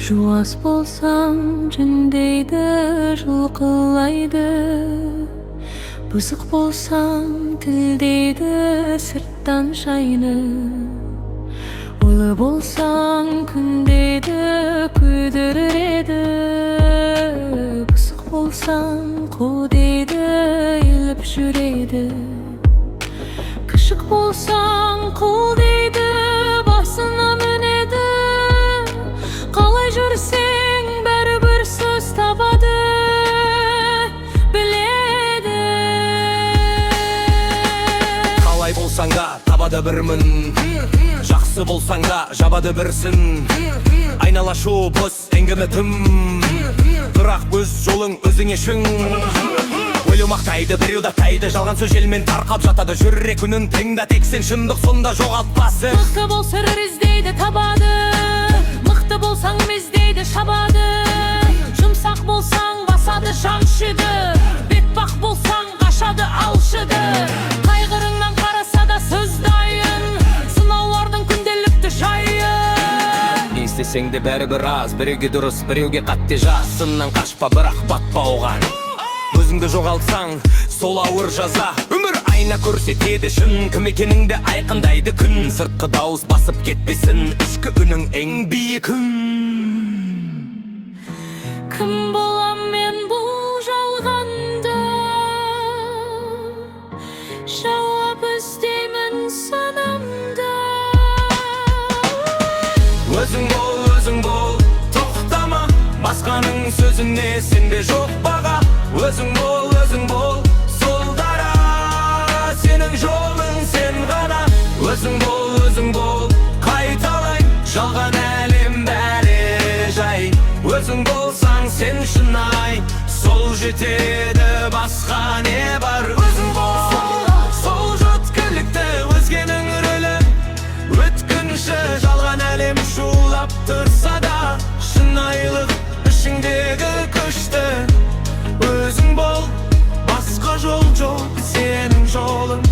Жуас болсаң жүндейді жылқылайды, бұзық болсаң тілдейді сырттан шайны. Ойлы болсаң күндейді күйдіреді, бұзық болсаң қу дейді еліп жүреді. Кішік болсаң құл дейді басына мінеді, қалай жүрсең бәрібір сөз табады, біледі. Қалай болсаң да табады бір мін, жақсы болсаң да жабады бірсін. Айнала шу бос әңгіме тым, бірақ өз жолың өзіңе шың. Өлі мақтайды, біреу даттайды, жалған сөз желмен тарқап жатады. Жүрек үнін тыңда, тек сен шындық сонда жоғалтпасын. Мықты бол сыр іздейді табады, мықты болсаң іздейді шабады. Жұмсақ болсаң басады жаншыды, бетбақ болсаң қашады алшыды. Қайғырыңнан қараса да сөз дайын, сынаулардың күнделікті жайын. Естесең де бәрібір аз, біреуге дұрыс, біреуге қатте жаз. Сыннан қашпа, бірақ батпа оған. Өзіңді жоғалтсаң, сол ауыр жаза. Өмір айна көрсетеді шын, кім екеніңді айқындайды күн. Сыртқы дауыс басып кетпесін, ішкі үнің ең биік күн. Кім болам мен бұл жалғанда, жауап іздеймін санамда. Өзің бол, тоқтама, басқаның сөзіне сенде жоқ баға. Өзің бол, сол дара, сенің жолың сен ғана. Өзің бол, қайталай, жалған әлем бәрі жай. Өзің болсаң сен шынай, сол жетеді, басқа не бар. Өзің бол, сол жүткілікті, өзгенің рөлі өткінші. Жалған әлем шулап тұрса да, шынайлық ішіңдегі күшті. Өзің бол, басқа жол жоқ, сенің жолың.